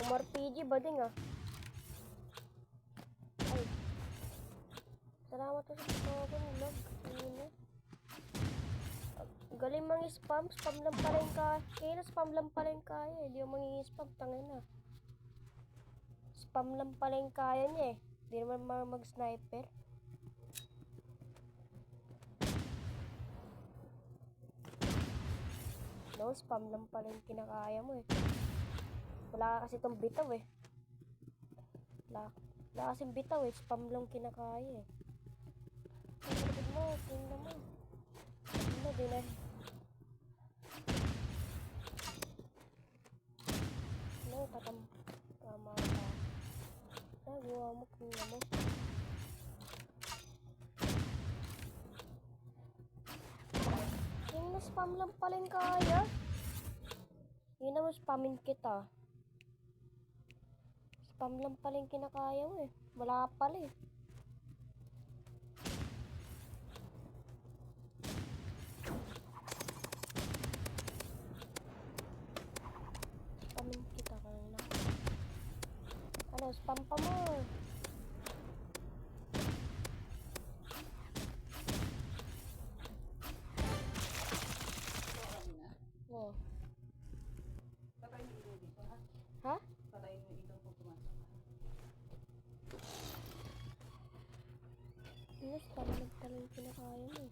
RPG ba din ah? Ay. Salamat po sa pagkawan vlog. Galing mang-spam. Spam lang pala yung kaya. Kaya spam lang pala yung kaya. Hindi yung mang-spam. Tangin na. Spam lang pala yung kaya niya eh. Hindi naman mag-sniper. No, spam lang pala yung kinakaya mo eh. Wala kasi itong bitaw eh. Wala kasing bitaw eh. Spam lang kinakaya eh. Tingnan mo, tingnan mo. Tingnan din eh. No, tama ka. Nagawa mo, tingnan mo. Tingnan, spam lang pala yung kaya. Hindi naman spamin kita. Spam lang pala yung kinakaya mo eh. Wala pala eh. Spamin kita kanina. Ano, spam pa mo. Oh. Ha? Patayin mo dito kung pumasok ka. Yes, parang pala yung pinakaya mo eh.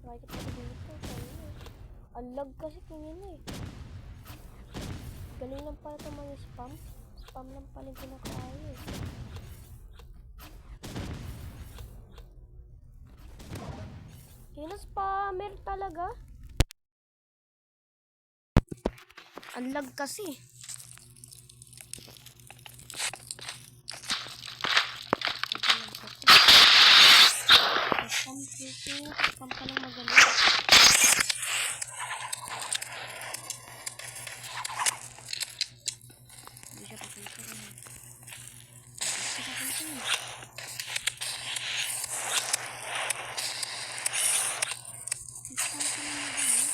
Bakit pa dito? Ang lag kasi tingin eh. Galing lang pala ito mga spam. Spam lang pala yung pinakaya eh. Kina spammer talaga. Ang lag kasi. Spam pa lang magaling. Hindi siya pakita rin. Hindi siya pakita rin. Spam pa lang magaling.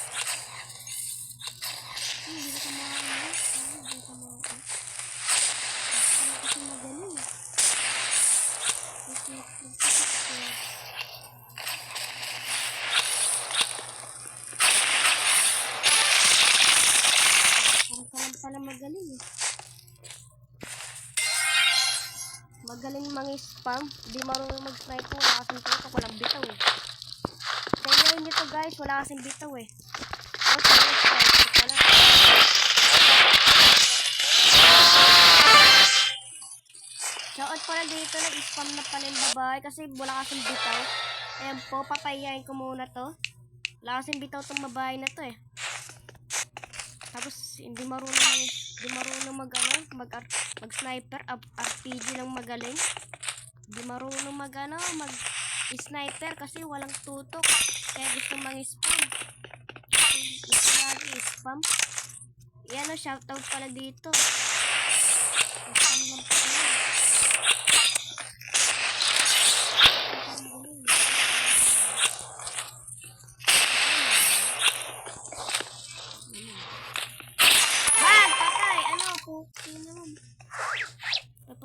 Hindi ka makaano. Hindi ka makaano. Spam kasi magaling. Kasi pala magaling eh. Magaling mang-spam. Di marunong mag-sniper. Wala kasing tutok. Walang bitaw eh. Sa inyo nito guys. Wala kasing bitaw eh. O, sniper pala. Shoutout pala dito. Nag-spam na pala yung babae. Kasi wala kasing bitaw. Ayan po. Papayayin ko muna to. Wala kasing bitaw tong babae na to eh. Tapos hindi marunong mag-sniper, RPG lang magaling. Hindi marunong mag-sniper kasi walang tutok. Kaya gusto mang-spam. Gusto lagi spam. Yan o, shoutout pala dito. Spam lang pala.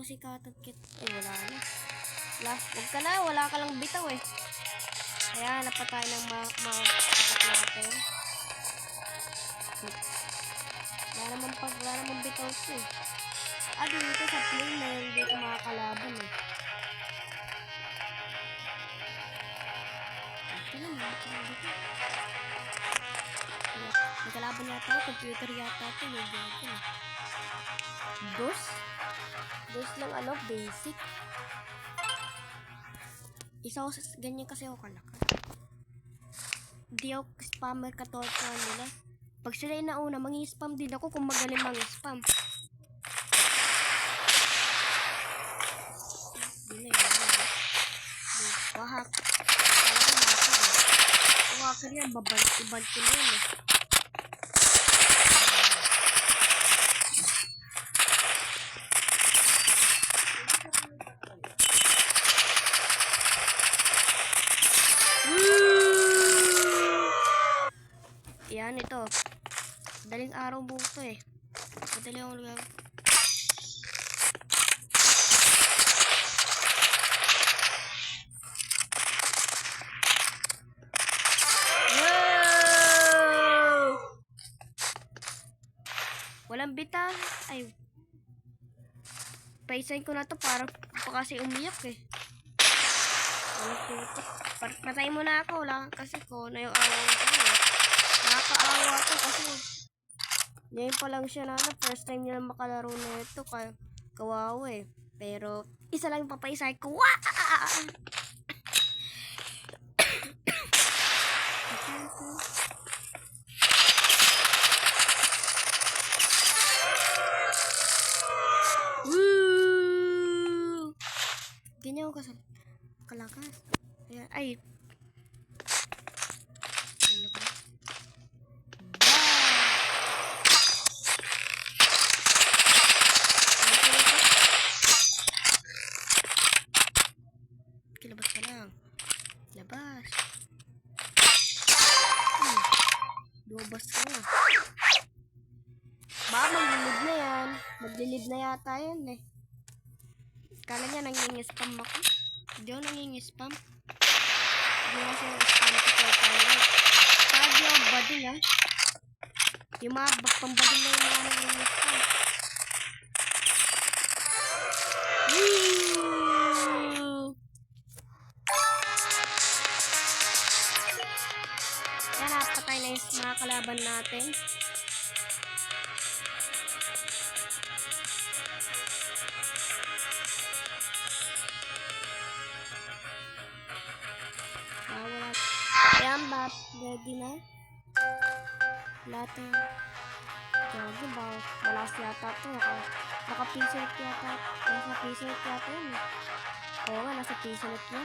Sikatan kit. Wala na. Huwag ka na. Wala ka lang bitaw eh. Kaya napatay ng natin. Wala naman bitaw ito eh. Dito sa play meron dito mga kalaban eh. Ito na mga kalaban dito. May kalaban yata. Computer yata ito. May gato eh. Dos lang basic. Isa ako ganyan kasi ako kalaka. Hindi ako spammer katulad nila. Pag sila yung nauna, mangi-spam din ako kung magaling mangi-spam. Wahak. Wahak yan, babal ko na yun eh. Yan, ito. Daling araw buhok to eh. Madali akong lugar. Walang bita. Ay. Paisahin ko na to para pa kasi umiyak eh. Patayin mo na ako. Wala kasi ko na yung awa ko eh. Nakakaawa to kasi ngayon pa lang siya na first time niya na makalaro na ito. Kawawa eh. Pero isa lang yung papaisay ko. Ganyan ako kalakas. Ayan. Ay. Ano ba? Labas ka lang. Labas. Lumabas ka na. Baka maglilid na yan. Maglilid na yata yan eh. Kala niya nangingi-spam ako. Hindi ako nangingi-spam. Hindi ako siya spam ko kaya tayo. Sabi ako bading ah. Yung mga pambading na yung mga nangingi-spam. Yan, napatay na yung mga kalaban natin. Ayan ba? Ready na? Lahat na. Gagi ba? Malas yata ito. Naka-pisonet yata. Nasa pisonet yata yun. Oo nga, nasa pisonet na.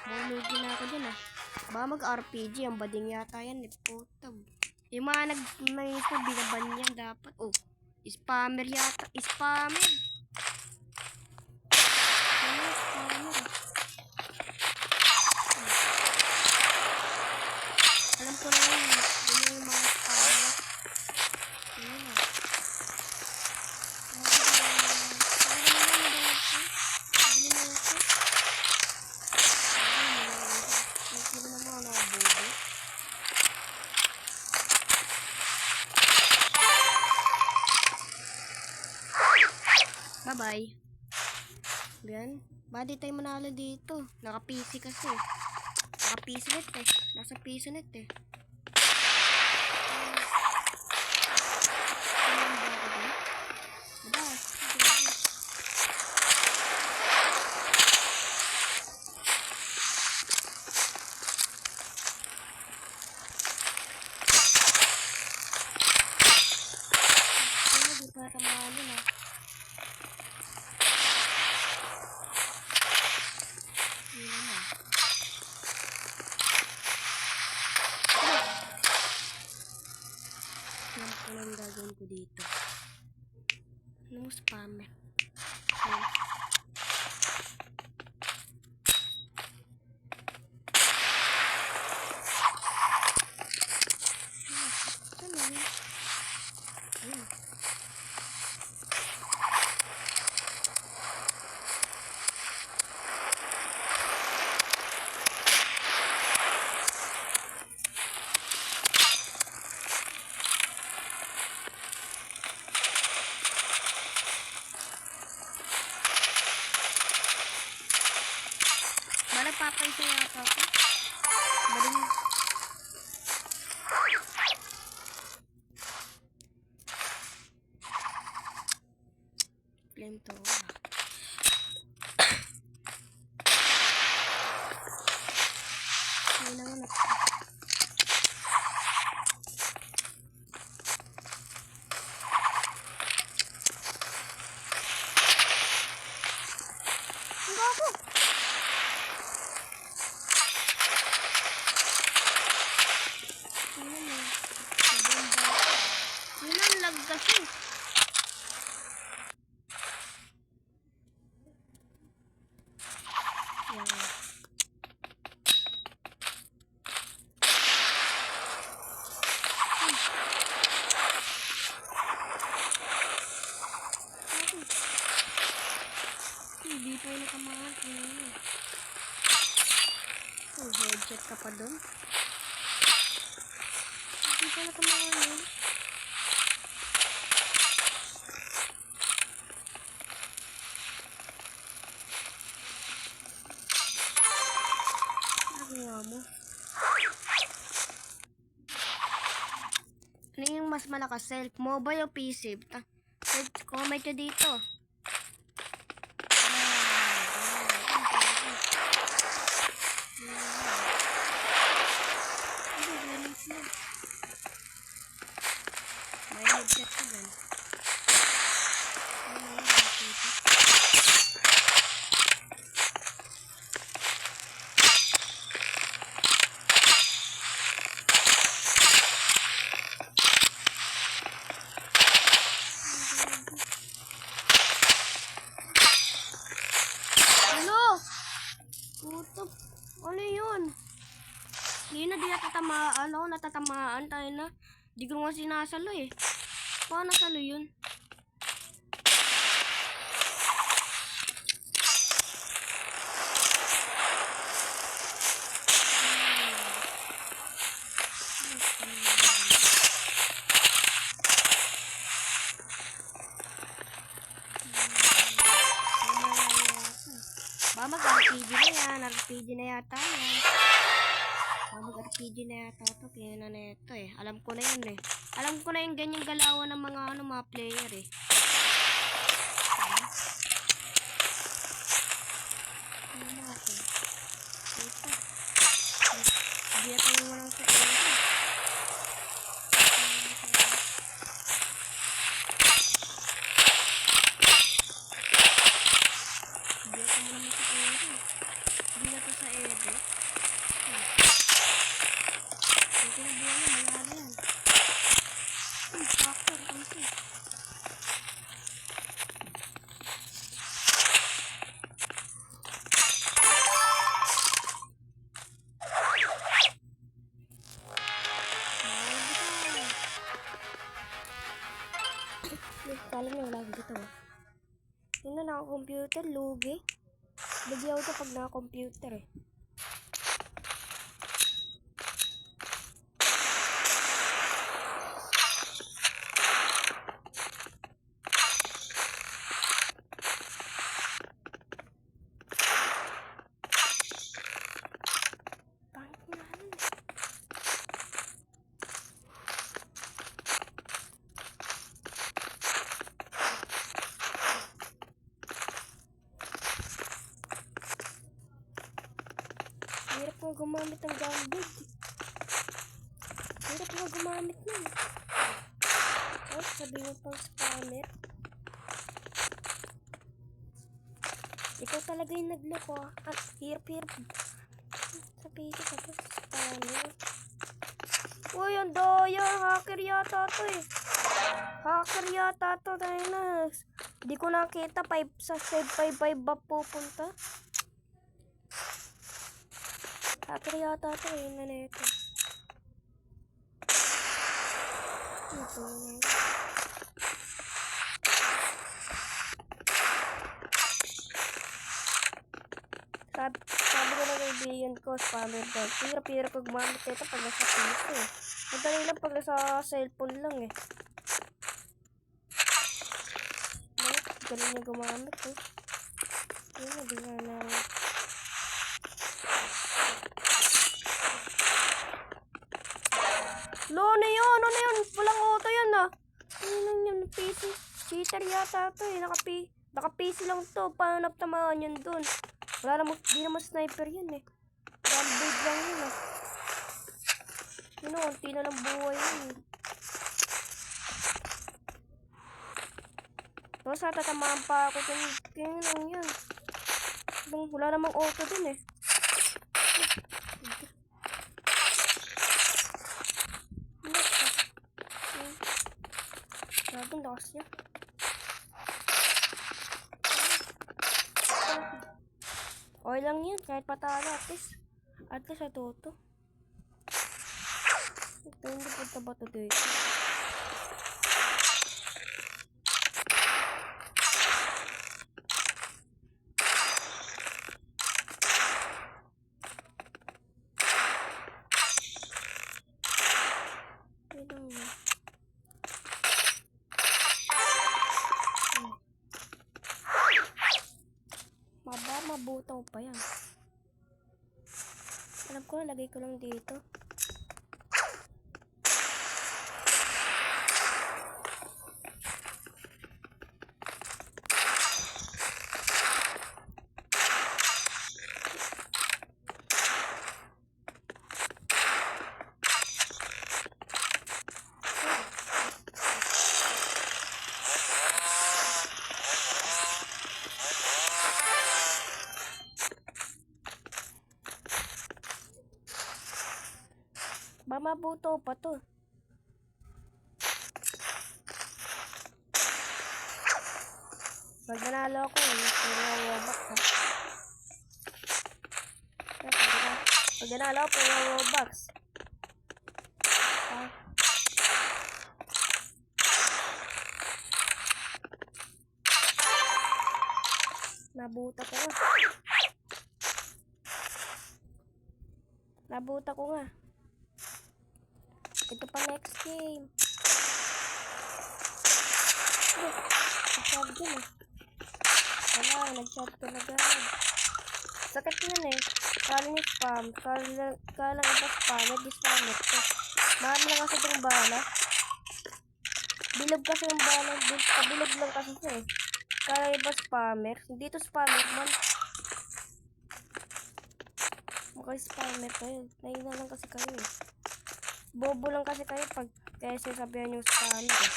Malugi na ako dyan ah. Baka mag-RPG. Ang bading yata yan. Putang. Yung mga nag-naisip binaban yan dapat. Oh, spammer yata. Spammer. Spammer. Alam ko na yun. Yun yung mga spammer. Yun na. Bye-bye. Yan. Badi tayo manalo dito. Naka-PC kasi. Naka-PCnet eh. Nasa PCnet eh. Hindi pa kamalo na. Ano ang gagawin ko dito? Anong spammer? Ayan. Ano yun? Ayan. Papaysa yata ako. Baling. Flamethrower. Hindi naman ako. Hindi ako. Yun ang lag kasi. ka pa dun. Hindi pala tumawa yun. Nagawa mo. Ano yung mas malakas? Self mobile o PC? Comment nyo dito. May headset ko dyan. Ano? Puto. Ano yun? Hindi na di natatamaan ako. Natatamaan tayo na. Di ko nga sinasalo eh. Paano nasalo yun? Ba mag-RPG na yan. RPG na yata yan. Ba mag-RPG na yata ito. Kaya na ito eh. Alam ko na yun eh. Alam ko na yung ganyang galawan ng mga mga player eh. Ano na ako? Ito. Hindi na tayo walang sa ito. Kala nyo wala dito ah. Yun na naka-computer, lugi. Bigyan ko pag naka-computer eh. Hirap mo gumamit ng gambit. Hirap mo gumamit nun. Oh, sabi mo pang spammer. Ikaw talaga yung nagloko ah. At hirap. Sabi ko sa spammer. Uy, ang daya. Hacker yata to eh. Hacker yata to. Tayo na. Di ko nakita. Sa 555 ba pupunta? Hacker yata to eh. Yun na ito. Ito na ito. Sabi ko na kaibigan ko, spammer to. Pira ko gumamit ito pag nasa PC eh. Madali lang pag nasa cellphone lang eh. Galing niya gumamit eh. Yun na, di na Ano yun? Walang auto yan ah. Ano lang yun? PC. Cheater yata to eh. Naka-PC lang to. Paano naptamaan yun dun? Wala naman, di naman sniper yan eh. Gambig lang yun ah. Yun o, konti na lang buhay yun eh. Tapos tatamaan pa ako. Kaya lang yan. Wala namang auto dun eh. Ang lakas niya. Okay lang yan. Kahit patalo. At least sa toto. Ito hindi punta ba ito dito? lang. Mabutaw pa yan. Alam ko, lagay ko lang dito. Ba mabuto pa to. Pag nanalo ako, Robux ha. Pag nanalo ako, Robux. Ha? Nabuta ko nga. Nabuta ko nga. Ito pa next game. Nag-chat din eh. Wala, nag-chat ko na agad. Sakit yun eh. Kala ni spam. Kala iba spam. Nag-spam ito. Mahal lang kasi itong bala. Bilog kasi yung bala. Bilog lang kasi ito eh. Kala iba spammer. Hindi ito spammer man. Mukhang spammer kayo. Naina lang kasi kayo eh. Bobo lang kasi kayo pag kaya sasabihan yung spammer eh.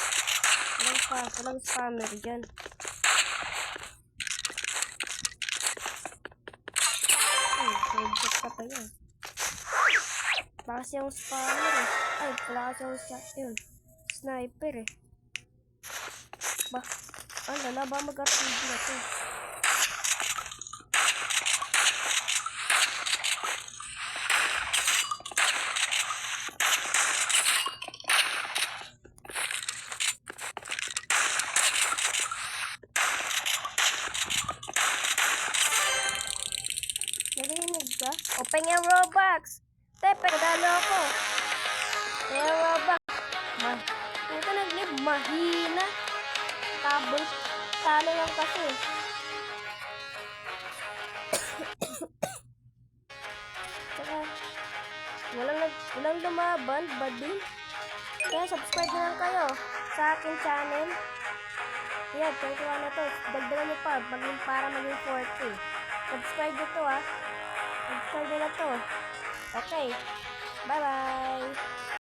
Walang spammer dyan. Headshot ka pa yan. Baka siyang spammer eh. Ay, wala kasi yung yun. Sniper eh. Ba? Ang lala ba mag-RPG na to? Narinig ka? Open yung Robux! Tepe, dalo ako! Yung Robux! Huwag ka nag-live, mahina! Talo lang kasi. Tsaka, walang lumaban, buddy. Kaya subscribe na lang kayo sa aking channel. Yan, 21 na to. Dagdagan nyo pa, para maging 40. Subscribe nyo to ha. Subscribe nyo na to. Okay. Bye-bye.